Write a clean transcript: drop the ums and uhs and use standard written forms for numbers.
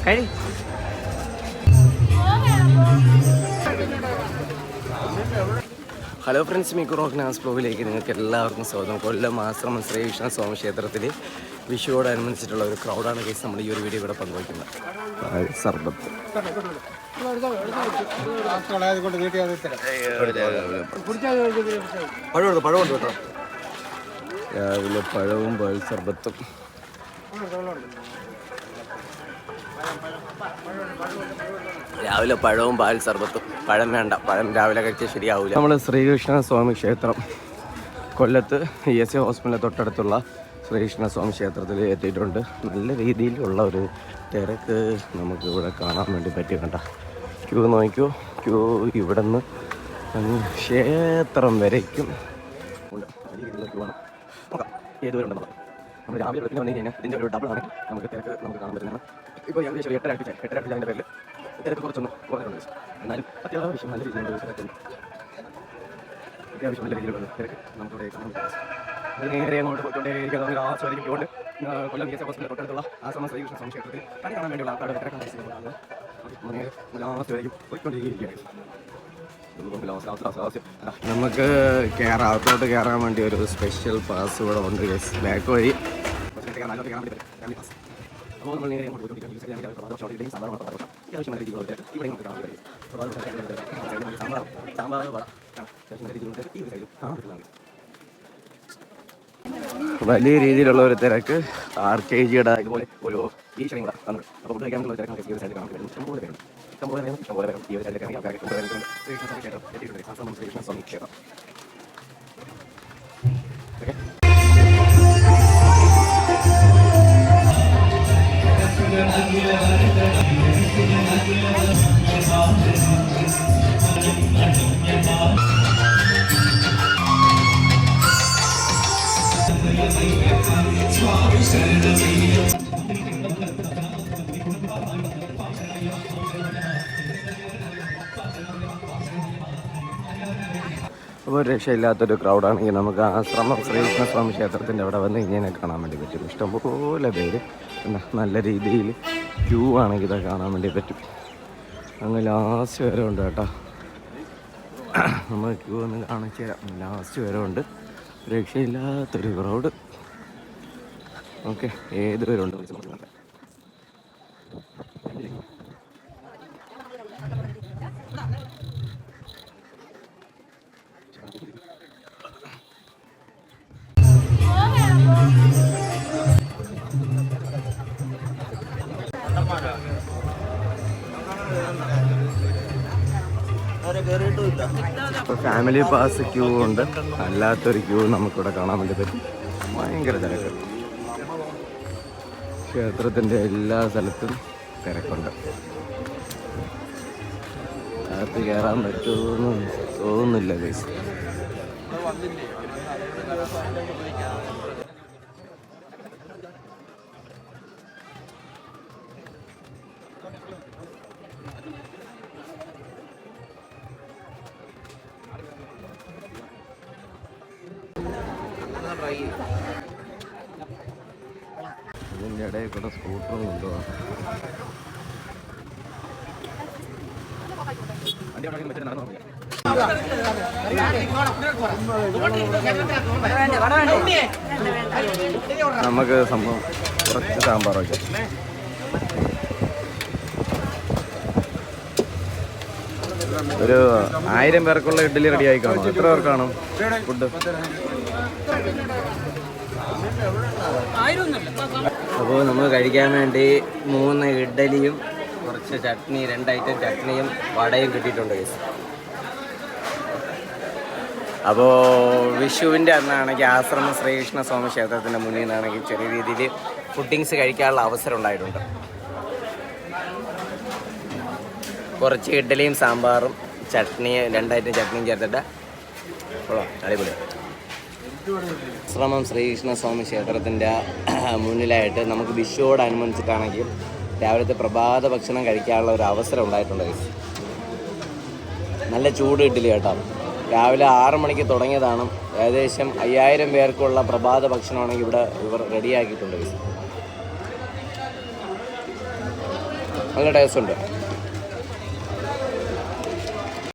കഴി. Hello friends, Miku rock നാസ് ബ്ലോഗിലേക്ക് നിങ്ങൾക്ക് എല്ലാവർക്കും സ്വാഗതം. കൊല്ലം ആശ്രമം ശ്രീകൃഷ്ണ സ്വാമി ക്ഷേത്രത്തിൽ വിഷുവോടനുബന്ധിച്ചിട്ടുള്ള ഒരു ക്രൗഡാണ് കേസ് നമ്മൾ ഈ ഒരു വീഡിയോ ഇവിടെ പങ്കുവയ്ക്കുന്നത്. സർബത്ത് പഴമുണ്ട് കേട്ടോ. രാവിലെ പഴവും പാൽ സർബത്തും. രാവിലെ പഴവും പാൽ സർബത്തും. പഴം വേണ്ട, പഴം രാവിലെ കഴിച്ചാൽ ശരിയാവില്ല. നമ്മൾ ശ്രീകൃഷ്ണ സ്വാമി ക്ഷേത്രം കൊല്ലത്ത് ESA ഹോസ്പിറ്റലിന് തൊട്ടടുത്തുള്ള ശ്രീകൃഷ്ണ സ്വാമി ക്ഷേത്രത്തിൽ എത്തിയിട്ടുണ്ട്. നല്ല രീതിയിലുള്ള ഒരു തിരക്ക് നമുക്ക് ഇവിടെ കാണാൻ വേണ്ടി പറ്റി. കണ്ട ക്യൂ നോക്കിയോ, ക്യൂ ഇവിടെ നിന്ന് ക്ഷേത്രം വരയ്ക്കും ഉണ്ട്. ഏതുവരുണ്ടെന്ന് നമ്മൾ രാവിലെ വന്നു കഴിഞ്ഞാൽ ഇതിൻ്റെ ഒരു ഡബിളാണ് നമുക്ക് തിരക്ക് നമുക്ക് കാണാൻ പറ്റുന്നത്. ഇപ്പോൾ ഏകദേശം 8:30 അതിൻ്റെ പേരിൽ തിരക്ക് കുറച്ചൊന്ന് കുറഞ്ഞിട്ടുണ്ട്. എന്നാലും അത്യാവശ്യം നല്ല രീതിയിലുള്ള തിരക്കുണ്ട്. അത്യാവശ്യം നല്ല രീതിയിലുള്ള തിരക്ക് നമുക്കിവിടെ കാണാൻ പറ്റും. നേരെ അങ്ങോട്ട് പോയിക്കൊണ്ടേയിരിക്കും. നമുക്ക് ആസ്വദിക്കുകൊണ്ട് കൊല്ലം ESA ഹോസ്പിറ്റലിൽ തൊട്ടടുത്തുള്ള ആശ്രമം ശ്രീകൃഷ്ണ സ്വാമി ക്ഷേത്രത്തിൽ കണി കാണാൻ വേണ്ടിയുള്ള ആൾക്കാരുടെ തിരക്കാണ് ആസ്വദിക്കും പോയിക്കൊണ്ടിരിക്കുകയാണ്. നമുക്ക് അകത്തോട്ട് കയറാൻ വേണ്ടി ഒരു സ്പെഷ്യൽ പാസ് ഇവിടെ ഉണ്ട്. ബാക്ക് വഴി അപ്പോൾ നമ്മൾ നേരെ അങ്ങോട്ട് വലിയ രീതിയിലുള്ള ഒരു തിരക്ക്. RKGയുടെ ഇതുപോലെ ഒരു ഈശ്വരം കൂടെ വന്നു. അപ്പോൾ ഫുഡ് കഴിക്കാനുള്ള തിരക്കാണ് ഈ ഒരു സൈഡിൽ കാണാൻ പറ്റുന്നത്. ഇഷ്ടംപോലെ പേരുണ്ട്. ഈ ഒരു സൈഡിലേക്ക് ഇറങ്ങി ആൾക്കാരെ ശ്രീകൃഷ്ണ സ്വാമി ക്ഷേത്രം എത്തിയിട്ടുണ്ട്. ആശ്രമം ശ്രീകൃഷ്ണ സ്വാമി ക്ഷേത്രം. ഓക്കെ, അപ്പോൾ രക്ഷയില്ലാത്തൊരു ക്രൗഡാണെങ്കിൽ നമുക്ക് ആശ്രമം ശ്രീകൃഷ്ണ സ്വാമി ക്ഷേത്രത്തിൻ്റെ അവിടെ വന്ന് ഇങ്ങനെ കാണാൻ വേണ്ടി പറ്റും. ഇഷ്ടംപോലെ പേര് നല്ല രീതിയിൽ ക്യൂ ആണെങ്കിൽ ഇതൊക്കെ കാണാൻ വേണ്ടി പറ്റും. അങ്ങ് ലാസ്റ്റ് വരെ ഉണ്ട് കേട്ടോ. നമ്മൾ ക്യൂ ഒന്ന് കാണിച്ചു തരാം. ലാസ്റ്റ് വരെ ഉണ്ട്. രക്ഷയില്ലാത്തൊരു ക്രൗഡ്. ഓക്കെ, ഏത് പേരുണ്ട് ഫാമിലി പാസ് ക്യൂ ഉണ്ട്. അല്ലാത്തൊരു ക്യൂ നമുക്കിവിടെ കാണാൻ വേണ്ടി പറ്റും. ഭയങ്കര തിരക്ക്. ക്ഷേത്രത്തിൻ്റെ എല്ലാ സ്ഥലത്തും തിരക്കുണ്ട്. അകത്ത് കയറാൻ പറ്റുമെന്ന് തോന്നുന്നില്ല ഗൈസ്. ഇതിൻ്റെ ഇടയിൽ കൂടെ സ്കൂട്ടറും കൊണ്ടുപോകാം. നമുക്ക് സംഭവം കുറച്ച് സാമ്പാറൊക്കെ. ഒരു 1000 പേർക്കുള്ള ഇഡ്ഡലി റെഡി ആയി കാണും. എത്ര പേർ കാണും ഫുഡ്? അപ്പോൾ നമ്മൾ കഴിക്കാൻ വേണ്ടി 3 ഇഡ്ഡലിയും കുറച്ച് ചട്നി, 2 ഐറ്റം ചട്നിയും വടയും കിട്ടിയിട്ടുണ്ട് ഗൈസ്. അപ്പോൾ വിഷുവിൻ്റെ അന്നാണെങ്കിൽ ആശ്രമം ശ്രീകൃഷ്ണ സ്വാമി ക്ഷേത്രത്തിൻ്റെ മുന്നിൽ നിന്നാണെങ്കിൽ ചെറിയ രീതിയിൽ ഫുഡിങ്സ് കഴിക്കാനുള്ള അവസരം ഉണ്ടായിട്ടുണ്ട്. കുറച്ച് ഇഡ്ഡലിയും സാമ്പാറും ചട്നിയും 2 ഐറ്റം ചട്നിയും ചേർത്തിട്ട് അടിപൊളിയാണ്. ആശ്രമം ശ്രീകൃഷ്ണ സ്വാമി ക്ഷേത്രത്തിൻ്റെ മുന്നിലായിട്ട് നമുക്ക് വിഷുവോടനുബന്ധിച്ചിട്ടാണെങ്കിൽ രാവിലത്തെ പ്രഭാത ഭക്ഷണം കഴിക്കാനുള്ള ഒരു അവസരം ഉണ്ടായിട്ടുണ്ട്. നല്ല ചൂട് ഇഡ്ഡലി കേട്ടോ. രാവിലെ 6 മണിക്ക് തുടങ്ങിയതാണ്. ഏകദേശം 5000 പേർക്കുള്ള പ്രഭാത ഭക്ഷണമാണെങ്കിൽ ഇവർ റെഡിയാക്കിയിട്ടുണ്ട്. നല്ല ടേസ്റ്റ് ഉണ്ട്.